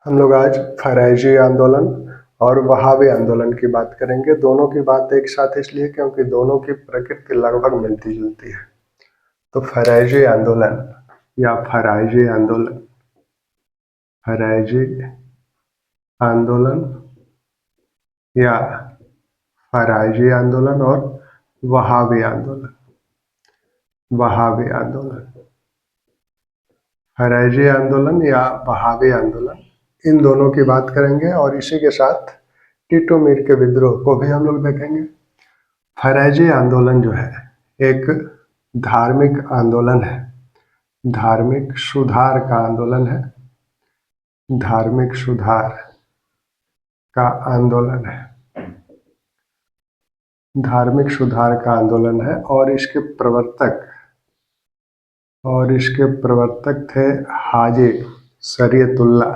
हम लोग आज फराइजी आंदोलन और वहाबी आंदोलन की बात करेंगे। दोनों की बात एक साथ इसलिए क्योंकि दोनों की प्रकृति लगभग मिलती जुलती है। तो फराइजी आंदोलन या फराइजी आंदोलन, फराइजी आंदोलन या फराइजी आंदोलन और वहाबी आंदोलन, वहाबी आंदोलन, फराइजी आंदोलन या वहाबी आंदोलन, इन दोनों की बात करेंगे और इसी के साथ टीटू मीर के विद्रोह को भी हम लोग देखेंगे। फराइजी आंदोलन जो है एक धार्मिक आंदोलन है, धार्मिक सुधार का आंदोलन है, धार्मिक सुधार का आंदोलन है, धार्मिक सुधार का आंदोलन है। और इसके प्रवर्तक थे हाजी शरीयतुल्लाह,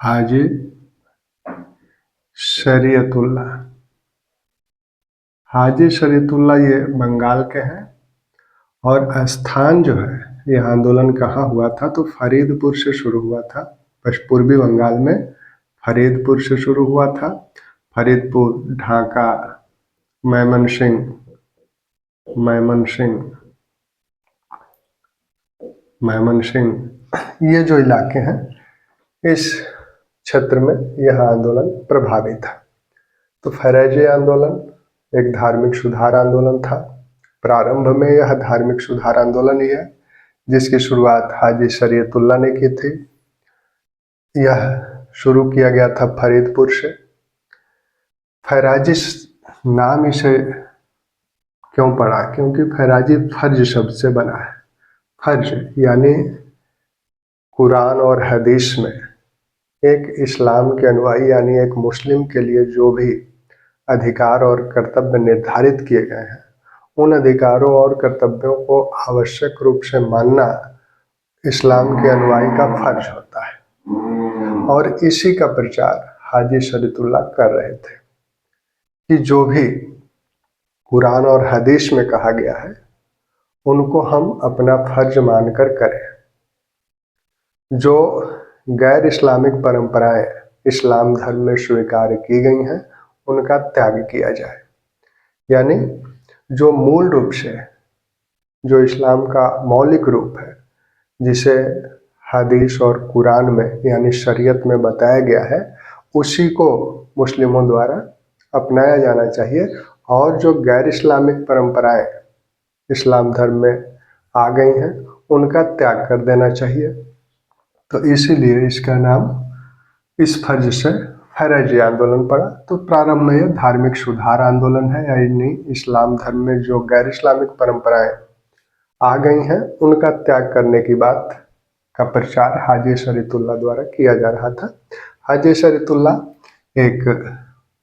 हाजी शरीयतुल्लाह, हाजी शरीयतुल्लाह ये बंगाल के हैं। और स्थान जो है, यह आंदोलन कहाँ हुआ था, तो फरीदपुर से शुरू हुआ था। पूर्वी बंगाल में फरीदपुर से शुरू हुआ था। फरीदपुर, ढाका, मैमनसिंह, ये जो इलाके हैं, इस क्षेत्र में यह आंदोलन प्रभावी था। तो फराइजी आंदोलन एक धार्मिक सुधार आंदोलन था। प्रारंभ में यह धार्मिक सुधार आंदोलन ही है जिसकी शुरुआत हाजी शरीयतुल्लाह ने की थी। यह शुरू किया गया था फरीदपुर से। फराइजी नाम इसे क्यों पड़ा, क्योंकि फराइजी फर्ज शब्द से बना है। फर्ज यानी कुरान और हदीस में एक इस्लाम के अनुयायी यानी एक मुस्लिम के लिए जो भी अधिकार और कर्तव्य निर्धारित किए गए हैं, उन अधिकारों और कर्तव्यों को आवश्यक रूप से मानना इस्लाम के अनुयायी का फर्ज होता है। और इसी का प्रचार हाजी शरीयतुल्लाह कर रहे थे कि जो भी कुरान और हदीस में कहा गया है उनको हम अपना फर्ज मानकर करें। जो गैर इस्लामिक परंपराएं इस्लाम धर्म में स्वीकार की गई हैं उनका त्याग किया जाए। यानी जो मूल रूप से जो इस्लाम का मौलिक रूप है, जिसे हदीस और कुरान में यानी शरीयत में बताया गया है, उसी को मुस्लिमों द्वारा अपनाया जाना चाहिए। और जो गैर इस्लामिक परंपराएं इस्लाम धर्म में आ गई हैं उनका त्याग कर देना चाहिए। तो इसीलिए इसका नाम इस फर्ज से फराइजी आंदोलन पड़ा। तो प्रारंभ में यह धार्मिक सुधार आंदोलन है, यानी इस्लाम धर्म में जो गैर इस्लामिक परंपराएं आ गई हैं उनका त्याग करने की बात का प्रचार हाजी शरीयतुल्लाह द्वारा किया जा रहा था। हाजी शरीयतुल्लाह एक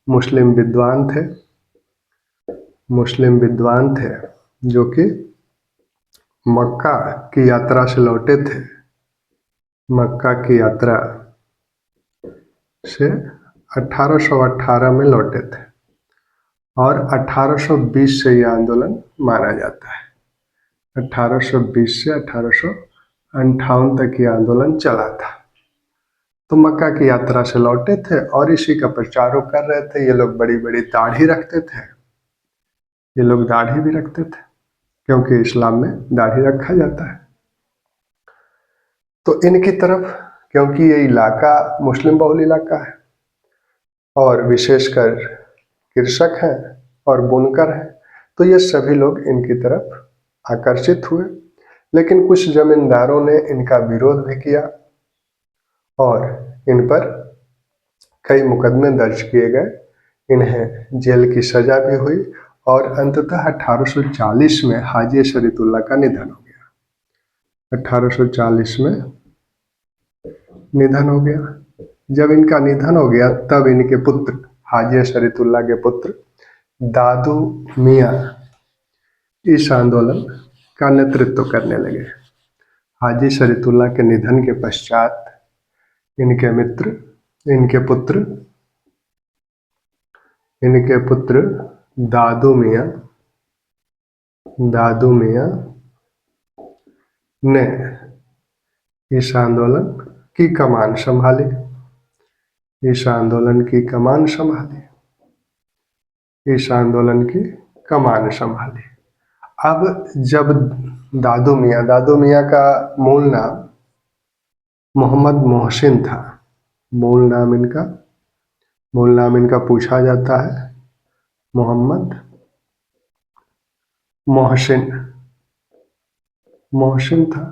मुस्लिम विद्वान थे जो कि मक्का की यात्रा से लौटे थे। मक्का की यात्रा से 1818 में लौटे थे और 1820 से यह आंदोलन माना जाता है। 1820 से 1858 तक ये आंदोलन चला था। तो मक्का की यात्रा से लौटे थे और इसी का प्रचार कर रहे थे। ये लोग बड़ी बड़ी दाढ़ी रखते थे, ये लोग दाढ़ी भी रखते थे क्योंकि इस्लाम में दाढ़ी रखा जाता है। तो इनकी तरफ, क्योंकि ये इलाका मुस्लिम बहुल इलाका है और विशेषकर कृषक हैं और बुनकर हैं, तो ये सभी लोग इनकी तरफ आकर्षित हुए। लेकिन कुछ जमींदारों ने इनका विरोध भी किया और इन पर कई मुकदमे दर्ज किए गए, इन्हें जेल की सजा भी हुई और अंततः 1840 में हाजी शरीयतुल्लाह का निधन हो गया। 1840 में निधन हो गया। जब इनका निधन हो गया तब इनके पुत्र, हाजी शरीयतुल्लाह के पुत्र दादू मियाँ इस आंदोलन का नेतृत्व करने लगे। हाजी शरीयतुल्लाह के निधन के पश्चात इनके पुत्र दादू मियाँ ने इस आंदोलन की कमान संभाली, इस आंदोलन की कमान संभाली, इस आंदोलन की कमान संभाली। अब जब दादू मियाँ का मूल नाम मोहम्मद मोहसिन था, मूल नाम इनका पूछा जाता है मोहम्मद मोहसिन था।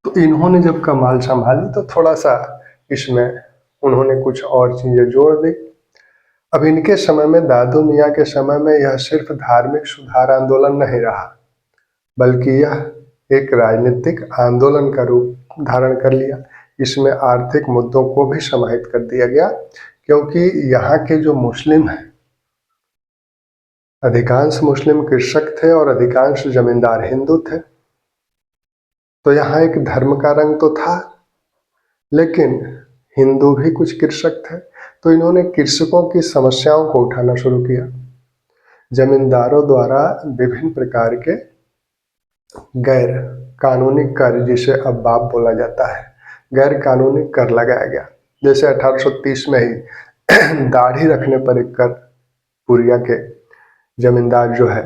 तो इन्होंने जब कमान संभाली तो थोड़ा सा इसमें उन्होंने कुछ और चीजें जोड़ दी। अब इनके समय में, दादू मियाँ के समय में, यह सिर्फ धार्मिक सुधार आंदोलन नहीं रहा, बल्कि यह एक राजनीतिक आंदोलन का रूप धारण कर लिया। इसमें आर्थिक मुद्दों को भी समाहित कर दिया गया, क्योंकि यहाँ के जो मुस्लिम हैं, अधिकांश मुस्लिम कृषक थे और अधिकांश जमींदार हिंदू थे। तो यहाँ एक धर्म का रंग तो था, लेकिन हिंदू भी कुछ कृषक थे। तो इन्होंने कृषकों की समस्याओं को उठाना शुरू किया। जमींदारों द्वारा विभिन्न प्रकार के गैर कानूनी कर, जिसे अब्बाब बोला जाता है, गैर कानूनी कर लगाया गया। जैसे 1830 में ही दाढ़ी रखने पर एक कर, पुरिया के जमींदार जो है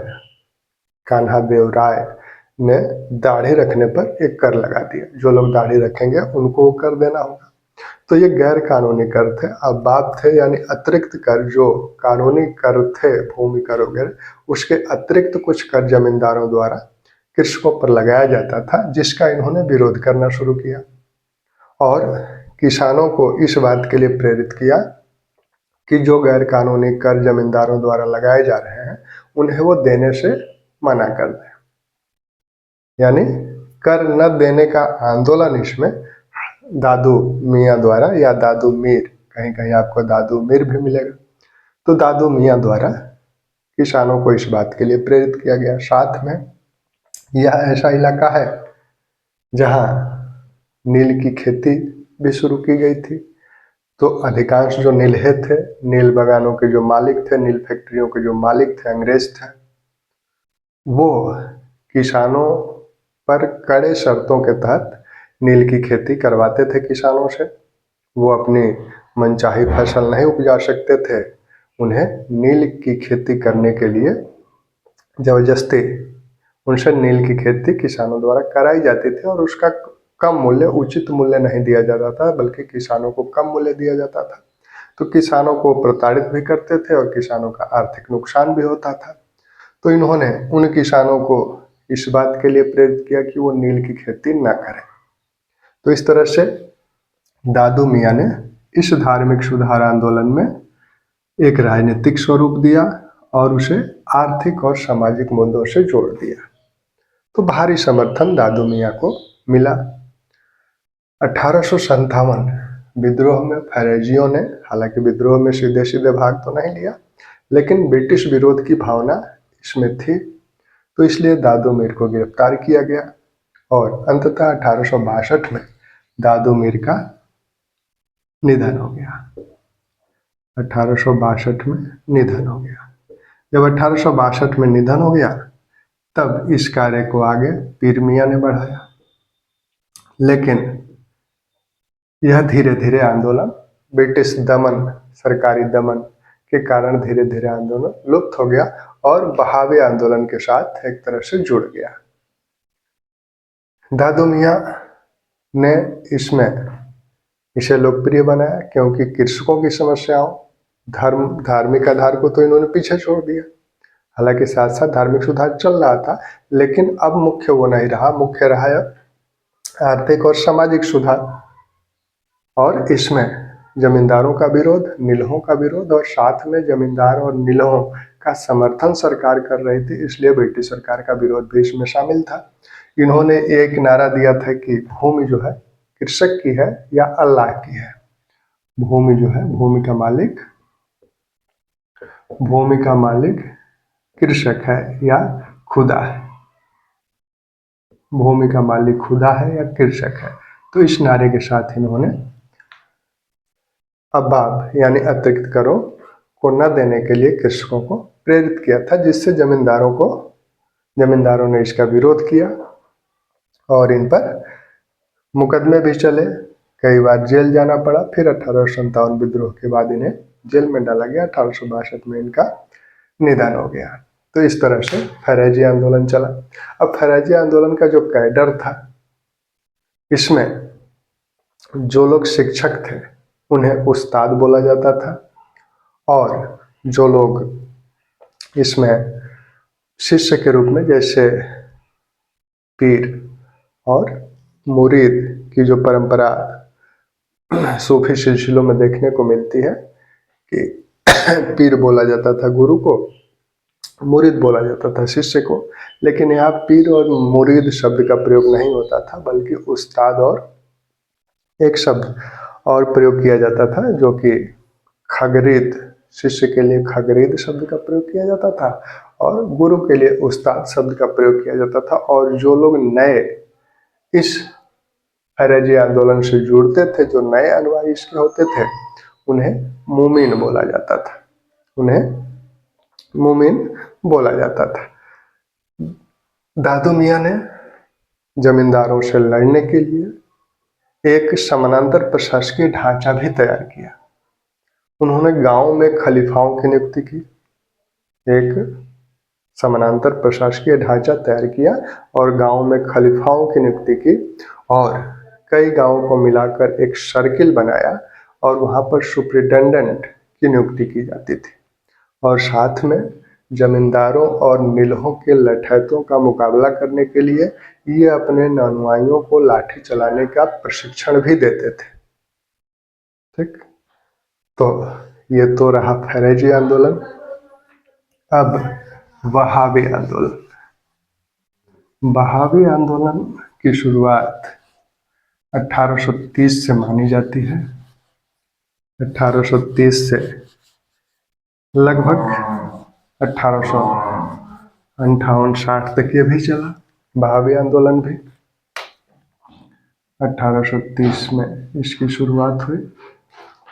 कान्हा देव राय ने दाढ़ी रखने पर एक कर लगा दिया। जो लोग दाढ़ी रखेंगे उनको वो कर देना होगा। तो ये गैर कानूनी कर थे, अब्बाब थे, यानी अतिरिक्त कर। जो कानूनी कर थे, भूमि कर वगैरह, उसके अतिरिक्त कुछ कर जमींदारों द्वारा कृषकों पर लगाया जाता था, जिसका इन्होंने विरोध करना शुरू किया और किसानों को इस बात के लिए प्रेरित किया कि जो गैर कानूनी कर जमींदारों द्वारा लगाए जा रहे हैं उन्हें वो देने से मना कर दें। यानी कर न देने का आंदोलन इसमें दादू मियाँ द्वारा, या दादू मीर, कहीं कहीं आपको दादू मीर भी मिलेगा, तो दादू मियाँ द्वारा किसानों को इस बात के लिए प्रेरित किया गया। साथ में यह ऐसा इलाका है जहाँ नील की खेती भी शुरू की गई थी। तो अधिकांश जो नीलहे थे, नील बागानों के जो मालिक थे, नील फैक्ट्रियों के जो मालिक थे, अंग्रेज थे, वो किसानों पर कड़े शर्तों के तहत नील की खेती करवाते थे किसानों से। वो अपनी मनचाही फसल नहीं उपजा सकते थे, उन्हें नील की खेती करने के लिए जबरदस्ती उनसे नील की खेती किसानों द्वारा कराई जाती थी, और उसका कम मूल्य, उचित मूल्य नहीं दिया जाता था, बल्कि किसानों को कम मूल्य दिया जाता था। तो किसानों को प्रताड़ित भी करते थे और किसानों का आर्थिक नुकसान भी होता था। तो इन्होंने उन किसानों को इस बात के लिए प्रेरित किया कि वो नील की खेती न करें। तो इस तरह से दादू मियाँ ने इस धार्मिक सुधार आंदोलन में एक राजनीतिक स्वरूप दिया और उसे आर्थिक और सामाजिक मुद्दों से जोड़ दिया। तो भारी समर्थन दादू मियाँ को मिला। 1857 विद्रोह में फैरेजियों ने, हालांकि विद्रोह में सीधे सीधे भाग तो नहीं लिया, लेकिन ब्रिटिश विरोध की भावना इसमें थी, तो इसलिए दादू मीर को गिरफ्तार किया गया और अंततः 1862 में दादू मीर का निधन हो गया। 1862 में निधन हो गया। जब 1862 में निधन हो गया, तब इस कार्य को आगे पीर मियाँ ने बढ़ाया। लेकिन यह धीरे धीरे आंदोलन ब्रिटिश दमन, सरकारी दमन के कारण धीरे धीरे आंदोलन लुप्त हो गया और बहावे आंदोलन के साथ एक तरह से जुड़ गया। दादू मियाँ ने इसे लोकप्रिय बनाया, क्योंकि कृषकों की समस्याओं, धार्मिक आधार को तो इन्होंने पीछे छोड़ दिया। हालांकि साथ साथ धार्मिक सुधार चल रहा था, लेकिन अब मुख्य वो नहीं रहा। मुख्य रहा आर्थिक और सामाजिक सुधार, और इसमें जमींदारों का विरोध, नीलहों का विरोध, और साथ में जमींदार और नीलहों का समर्थन सरकार कर रही थी, इसलिए ब्रिटिश सरकार का विरोध भी इसमें शामिल था। इन्होंने एक नारा दिया था कि भूमि जो है कृषक की है या अल्लाह की है। भूमि जो है, भूमि का मालिक कृषक है या खुदा है। भूमि का मालिक खुदा है या कृषक है। तो इस नारे के साथ इन्होंने अब्बाब यानी अतिरिक्त करों को न देने के लिए कृषकों को प्रेरित किया था, जिससे जमींदारों ने इसका विरोध किया और इन पर मुकदमे भी चले, कई बार जेल जाना पड़ा। फिर 1857 विद्रोह के बाद इन्हें जेल में डाला गया। 1862 में इनका निधन हो गया। तो इस तरह से फैराजी आंदोलन चला। अब फैराजी आंदोलन का जो कैडर था, इसमें जो लोग शिक्षक थे उन्हें उस्ताद बोला जाता था, और जो लोग इसमें शिष्य के रूप में, जैसे पीर और मुरीद की जो परंपरा सूफी सिलसिलों में देखने को मिलती है कि पीर बोला जाता था गुरु को, मुरीद बोला जाता था शिष्य को, लेकिन यहाँ पीर और मुरीद शब्द का प्रयोग नहीं होता था, बल्कि उस्ताद और एक शब्द और प्रयोग किया जाता था, जो कि खगरीद, शिष्य के लिए खगरीद शब्द का प्रयोग किया जाता था और गुरु के लिए उस्ताद शब्द का प्रयोग किया जाता था। और जो लोग नए इस फैराजी आंदोलन से जुड़ते थे, जो नए अनुयायी इसके होते थे, उन्हें मुमिन बोला जाता था, उन्हें मुमिन बोला जाता था। दादू मियाँ ने जमींदारों से लड़ने के लिए एक समानांतर प्रशासकीय ढांचा भी तैयार किया। उन्होंने गांव में खलीफाओं की नियुक्ति की, एक समानांतर प्रशासकीय ढांचा तैयार किया और गांव में खलीफाओं की नियुक्ति की, और कई गांवों को मिलाकर एक सर्किल बनाया और वहां पर सुप्रिटेंडेंट की नियुक्ति की जाती थी। और साथ में जमींदारों और नीलहों के लठैतों का मुकाबला करने के लिए ये अपने अनुयायियों को लाठी चलाने का प्रशिक्षण भी देते थे। ठीक, तो ये तो रहा फैराजी आंदोलन। अब वहाबी आंदोलन। वहाबी आंदोलन की शुरुआत 1830 से मानी जाती है। 1830 से लगभग 1858-60 तक ये भी चला, वहाबी आंदोलन भी। 1830 में इसकी शुरुआत हुई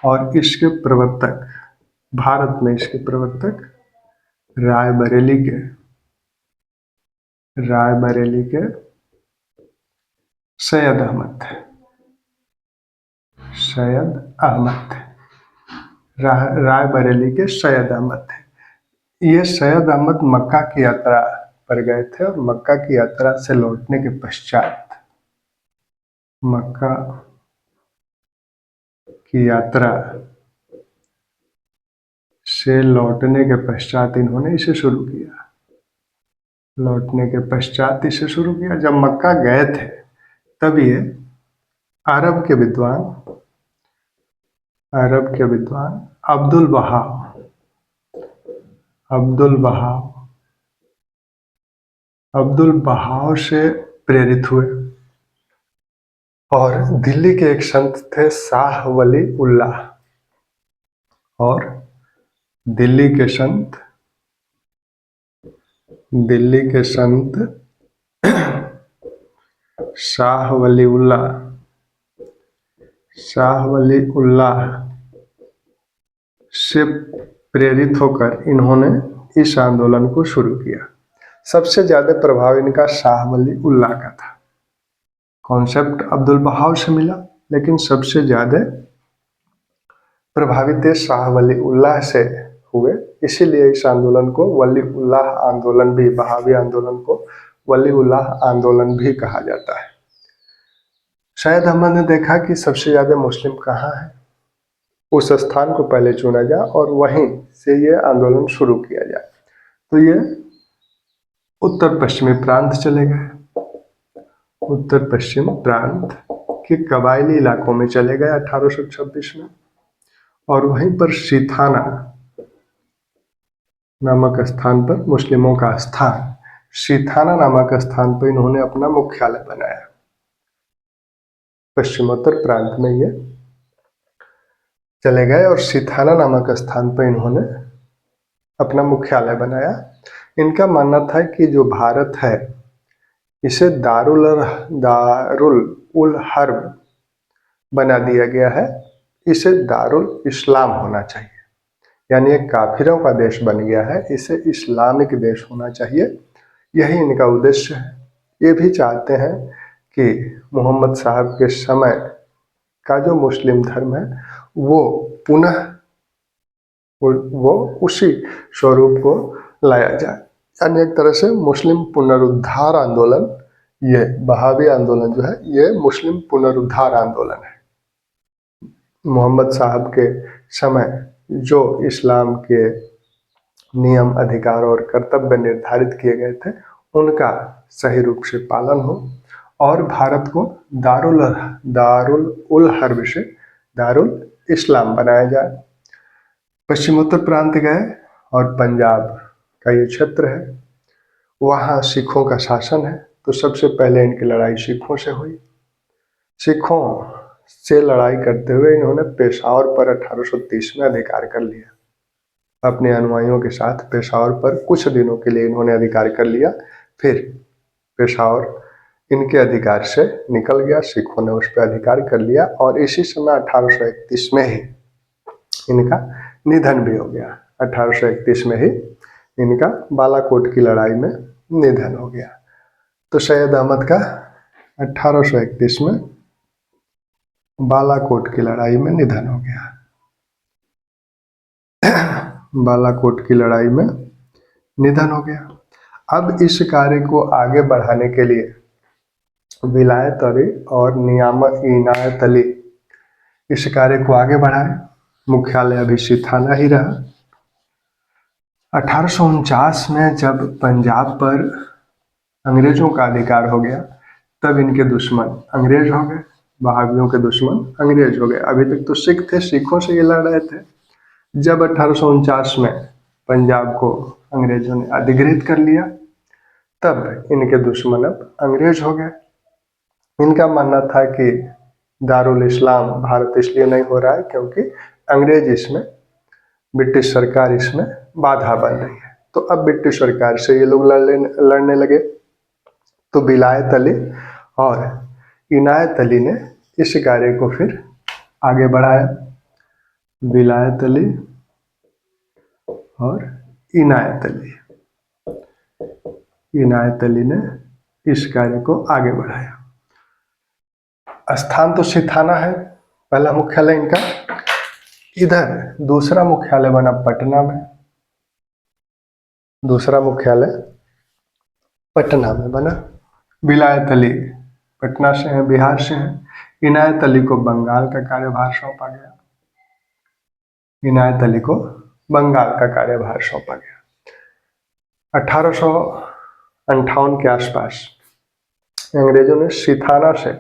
और इसके प्रवर्तक, भारत में इसके प्रवर्तक रायबरेली के सैयद अहमद थे। रायबरेली के सैयद अहमद थे। ये सैयद अहमद मक्का की यात्रा पर गए थे और मक्का की यात्रा से लौटने के पश्चात, मक्का की यात्रा से लौटने के पश्चात इन्होंने इसे शुरू किया। लौटने के पश्चात इसे शुरू किया। जब मक्का गए थे तब ये अरब के विद्वान अब्दुल बहाव से प्रेरित हुए, और दिल्ली के एक संत थे शाह वली उल्लाह, और दिल्ली के संत शाह वली उल्लाह से प्रेरित होकर इन्होंने इस आंदोलन को शुरू किया। सबसे ज्यादा प्रभाव इनका शाह वली उल्लाह का था। कॉन्सेप्ट अब्दुल बहाव से मिला, लेकिन सबसे ज्यादा प्रभावित शाह वली उल्लाह से हुए। इसीलिए इस आंदोलन को वली उल्लाह आंदोलन भी, बहावी आंदोलन को वली उल्लाह आंदोलन भी कहा जाता है। सैयद अहमद ने देखा कि सबसे ज्यादा मुस्लिम कहाँ है, उस स्थान को पहले चुना जाए और वहीं से ये आंदोलन शुरू किया जाए। तो ये उत्तर पश्चिमी प्रांत चले गए, उत्तर पश्चिम प्रांत के कबायली इलाकों में चले गए 1826 में, और वहीं पर शीथाना नामक स्थान पर, मुस्लिमों का स्थान शीथाना नामक स्थान पर इन्होंने अपना मुख्यालय बनाया। पश्चिमोत्तर प्रांत में ये चले गए और शीथाना नामक स्थान पर इन्होंने अपना मुख्यालय बनाया। इनका मानना था कि जो भारत है इसे दारुल उल हर्ब बना दिया गया है, इसे दारुल इस्लाम होना चाहिए, यानी एक काफिरों का देश बन गया है, इसे इस्लामिक देश होना चाहिए। यही इनका उद्देश्य है। ये भी चाहते हैं कि मोहम्मद साहब के समय का जो मुस्लिम धर्म है वो पुनः वो उसी स्वरूप को लाया जाए, यानी एक तरह से मुस्लिम पुनरुद्धार आंदोलन, ये बहावी आंदोलन जो है ये मुस्लिम पुनरुद्धार आंदोलन है। मोहम्मद साहब के समय जो इस्लाम के नियम, अधिकार और कर्तव्य निर्धारित किए गए थे उनका सही रूप से पालन हो और भारत को दारुल उल हर्ब से दारुल इस्लाम बनाया जाए। पश्चिमोत्तर प्रांत गए और पंजाब का ये क्षेत्र है, वहाँ सिखों का शासन है, तो सबसे पहले इनकी लड़ाई सिखों से हुई। सिखों से लड़ाई करते हुए इन्होंने पेशावर पर 1830 में अधिकार कर लिया। अपने अनुयायियों के साथ पेशावर पर कुछ दिनों के लिए इन्होंने अधिकार कर लिया, फिर पेशावर इनके अधिकार से निकल गया, सिखों ने उस पर अधिकार कर लिया और इसी समय 1831 में ही इनका निधन भी हो गया। 1831 में ही इनका बालाकोट की लड़ाई में निधन हो गया। तो सैयद अहमद का 1831 में बालाकोट की लड़ाई में निधन हो गया। बालाकोट की लड़ाई में निधन हो गया। अब इस कार्य को आगे बढ़ाने के लिए विलायत अली और नियामत इनायत अली इस कार्य को आगे बढ़ाए। मुख्यालय अभी सिथाना ही रहा। 1849 में जब पंजाब पर अंग्रेजों का अधिकार हो गया तब इनके दुश्मन अंग्रेज हो गए, बहावियों के दुश्मन अंग्रेज हो गए। अभी तक तो सिख थे, सिखों से ये लड़ रहे थे। जब 1849 में पंजाब को अंग्रेजों ने अधिग्रहित कर लिया तब इनके दुश्मन अब अंग्रेज हो गए। इनका मानना था कि दारुल इस्लाम भारत इसलिए नहीं हो रहा है क्योंकि अंग्रेज इसमें, ब्रिटिश सरकार इसमें बाधा बन रही है। तो अब ब्रिटिश सरकार से ये लोग लड़ने लगे। तो विलायत अली और इनायत अली ने इस कार्य को फिर आगे बढ़ाया। विलायत अली और इनायत अली ने इस कार्य को आगे बढ़ाया। स्थान तो सिथाना है पहला मुख्यालय इनका। इधर दूसरा मुख्यालय बना पटना में, दूसरा मुख्यालय पटना में बना। विलायत अली पटना से हैं, बिहार से हैं। इनायत अली को बंगाल का कार्यभार सौंपा गया। इनायत अली को बंगाल का कार्यभार सौंपा गया। 1858 के आसपास अंग्रेजों ने सिथाना से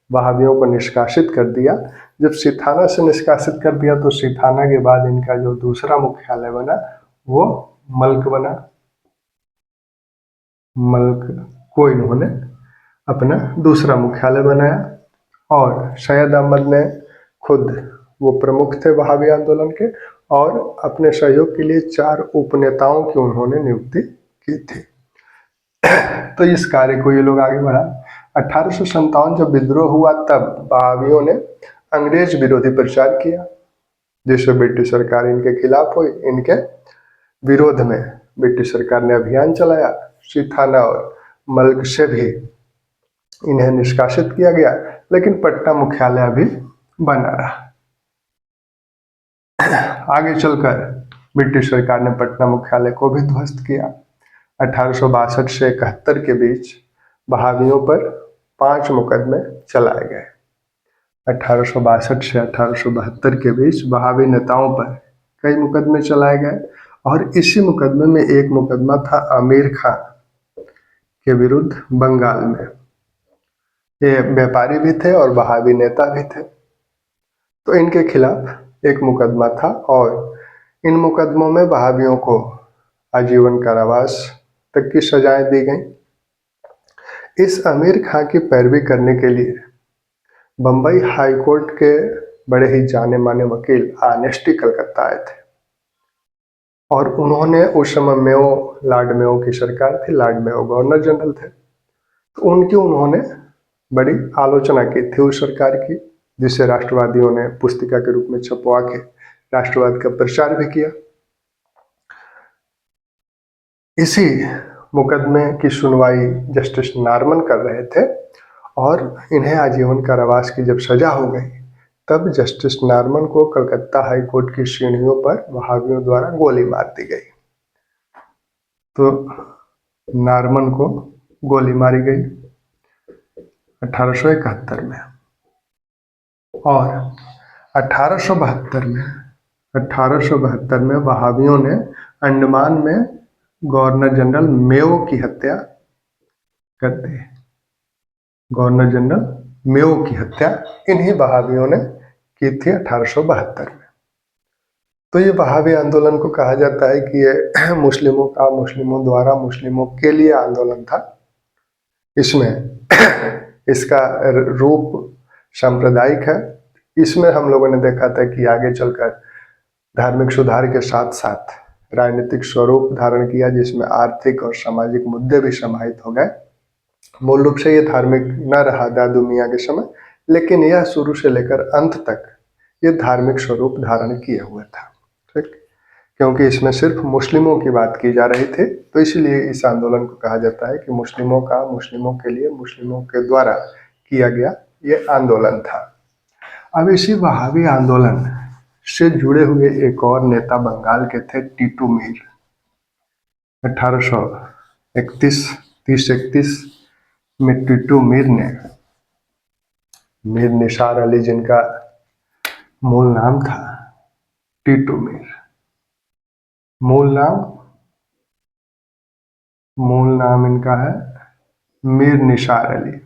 वहाबियों को निष्कासित कर दिया। जब सिथाना से निष्कासित कर दिया तो सिथाना के बाद इनका जो दूसरा मुख्यालय बना वो मल्क बना। मल्क को इन्होंने अपना दूसरा मुख्यालय बनाया और सैयद अहमद ने खुद, वो प्रमुख थे वहाबी आंदोलन के, और अपने सहयोग के लिए 4 उपनेताओं की उन्होंने नियुक्ति की थी। तो इस कार्य को ये लोग आगे बढ़ा। 1857 जब विद्रोह हुआ तब वहाबियों ने अंग्रेज विरोधी प्रचार किया, जिससे ब्रिटिश सरकार इनके खिलाफ हुई। इनके विरोध में ब्रिटिश सरकार ने अभियान चलाया। सिथाना और मल्क से भी इन्हें निष्कासित किया गया, लेकिन पटना मुख्यालय अभी बना रहा। आगे चलकर ब्रिटिश सरकार ने पटना मुख्यालय को भी ध्वस्त किया। 1862 से 71 के बीच वहाबियों पर 5 मुकदमे चलाए गए। 1862 से 1872 के बीच वहाबी नेताओं पर कई मुकदमे चलाए गए और इसी मुकदमे में एक मुकदमा था आमिर खां के विरुद्ध बंगाल में। ये व्यापारी भी थे और वहाबी नेता भी थे, तो इनके खिलाफ एक मुकदमा था और इन मुकदमों में वहाबियों को आजीवन कारावास तक की सजाएं दी गई। इस आमिर खां की पैरवी करने के लिए बम्बई हाई कोर्ट के बड़े ही जाने माने वकील आनेस्टी कलकत्ता आए थे और उन्होंने उस समय लॉर्ड मेयो की सरकार थी, लॉर्ड मेयो गवर्नर जनरल थे, तो उनकी उन्होंने बड़ी आलोचना की थी उस सरकार की, जिसे राष्ट्रवादियों ने पुस्तिका के रूप में छपवा के राष्ट्रवाद का प्रचार भी किया। इसी मुकदमे की सुनवाई जस्टिस नार्मन कर रहे थे और इन्हें आजीवन कारावास की जब सजा हो गई तब जस्टिस नॉर्मन को कलकत्ता हाई कोर्ट की सीढ़ियों पर वहाबियों द्वारा गोली मार दी गई। तो नॉर्मन को गोली मारी गई 1871 में। और 1872 में वहाबियों ने अंडमान में गवर्नर जनरल मेयो की हत्या कर दी। गवर्नर जनरल मेयो की हत्या इन्हीं वहाबियों ने की थी 1872 में। तो ये वहाबी आंदोलन को कहा जाता है कि ये मुस्लिमों का, मुस्लिमों द्वारा, मुस्लिमों के लिए आंदोलन था। इसमें इसका रूप सांप्रदायिक है। इसमें हम लोगों ने देखा था कि आगे चलकर धार्मिक सुधार के साथ साथ राजनीतिक स्वरूप धारण किया, जिसमें आर्थिक और सामाजिक मुद्दे भी समाहित हो गए। मूल रूप से ये धार्मिक न रहा दादू मियाँ के समय, लेकिन यह शुरू से लेकर अंत तक ये धार्मिक स्वरूप धारण किए हुए था। ठीक, क्योंकि इसमें सिर्फ मुस्लिमों की बात की जा रही थी, तो इसलिए इस आंदोलन को कहा जाता है कि मुस्लिमों का, मुस्लिमों के लिए, मुस्लिमों के द्वारा किया गया ये आंदोलन था। अब इसी वहाबी आंदोलन से जुड़े हुए एक और नेता बंगाल के थे टीटू मीर। 1831 में टीटू मीर ने, मीर निसार अली जिनका मूल नाम था, टीटू मीर, मूल नाम इनका है मीर निसार अली,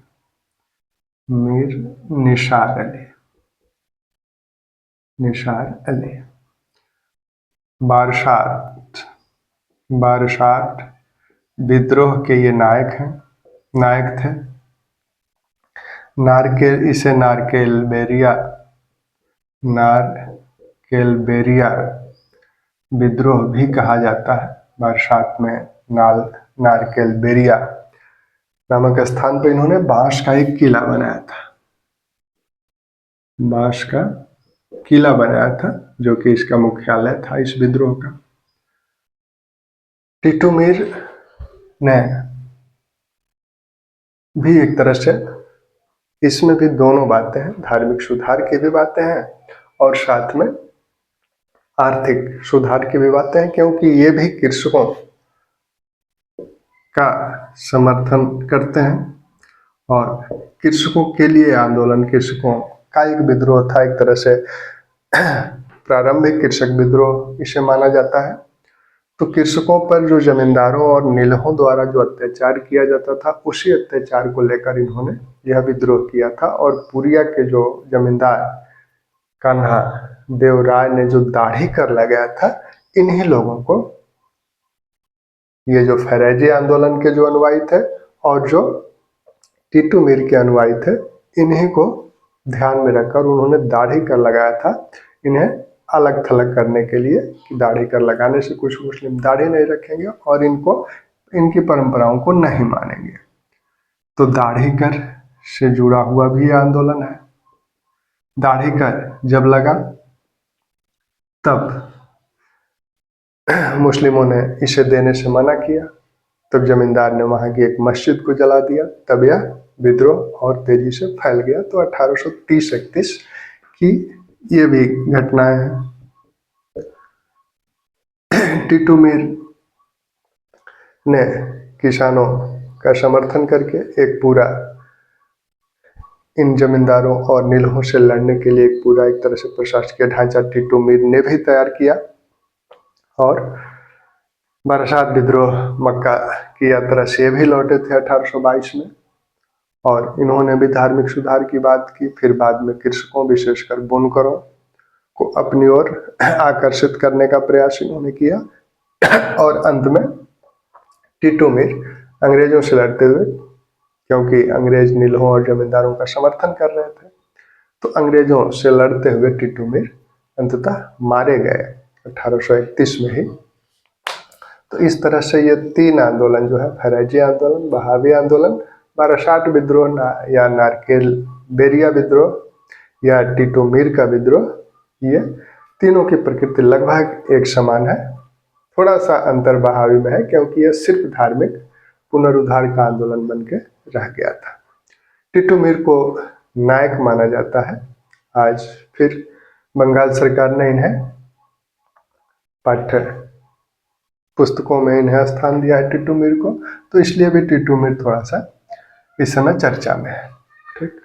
मीर निसार अली, निसार अली। बारसात विद्रोह के ये नायक थे। नारकेलबेरिया विद्रोह भी कहा जाता है। बारसात में नारकेलबेरिया नामक स्थान पर इन्होंने बांस का एक किला बनाया था। बांस का किला बनाया था जो कि इसका मुख्यालय था इस विद्रोह का। टीटू मीर ने भी एक तरह से, इसमें भी दोनों बातें हैं, धार्मिक सुधार की भी बातें हैं और साथ में आर्थिक सुधार की भी बातें हैं, क्योंकि ये भी कृषकों का समर्थन करते हैं और कृषकों के लिए आंदोलन, कृषकों का एक विद्रोह था, एक तरह से प्रारंभिक कृषक विद्रोह इसे माना जाता है। तो कृषकों पर जो जमींदारों और नीलहों द्वारा जो अत्याचार किया जाता था, उसी अत्याचार को लेकर इन्होंने यह विद्रोह किया था। और पुरिया के जो जमींदार कान्हा देव राय ने जो दाढ़ी कर लगाया था, इन्हीं लोगों को, ये जो फैराजी आंदोलन के जो अनुयायी थे और जो टीटू मीर के अनुयायी थे, इन्हीं को ध्यान में रखकर उन्होंने दाढ़ी कर लगाया था, इन्हें अलग थलग करने के लिए कि दाढ़ी कर लगाने से कुछ मुस्लिम दाढ़ी नहीं रखेंगे और इनकी परंपराओं को नहीं मानेंगे। तो दाढ़ी कर से जुड़ा हुआ भी आंदोलन है। दाढ़ी कर जब लगा तब मुस्लिमों ने इसे देने से मना किया, तब जमींदार ने वहां की एक मस्जिद को जला दिया, तब यह विद्रोह और तेजी से फैल गया। तो 1830-31 की ये भी घटनाएं हैं। टीटू मीर ने किसानों का समर्थन करके एक पूरा इन जमींदारों और नीलहों से लड़ने के लिए एक पूरा एक तरह से प्रशासकीय ढांचा टीटू मीर ने भी तैयार किया। और बारासात विद्रोह, मक्का की यात्रा से भी लौटे थे 1822 में, और इन्होंने भी धार्मिक सुधार की बात की। फिर बाद में कृषकों, विशेषकर बुनकरों को अपनी ओर आकर्षित करने का प्रयास इन्होंने किया। और अंत में टीटू मीर अंग्रेजों से लड़ते हुए, क्योंकि अंग्रेज नीलहों और जमींदारों का समर्थन कर रहे थे, तो अंग्रेजों से लड़ते हुए टीटू मीर अंततः मारे गए 1831 में ही। तो इस तरह से ये तीन आंदोलन जो है, फैराजी आंदोलन, वहाबी आंदोलन, बारासात विद्रोह या नारकेलबेरिया विद्रोह या टीटू मीर का विद्रोह, ये तीनों की प्रकृति लगभग एक समान है। थोड़ा सा अंतर वहाबी में है, क्योंकि यह सिर्फ धार्मिक पुनरुद्धार का आंदोलन बन के रह गया था। टीटू मीर को नायक माना जाता है। आज फिर बंगाल सरकार ने इन्हें पाठ्य पुस्तकों में इन्हें स्थान दिया है टीटू मीर को, तो इसलिए भी टीटू मीर थोड़ा सा इस समय चर्चा में है। ठीक।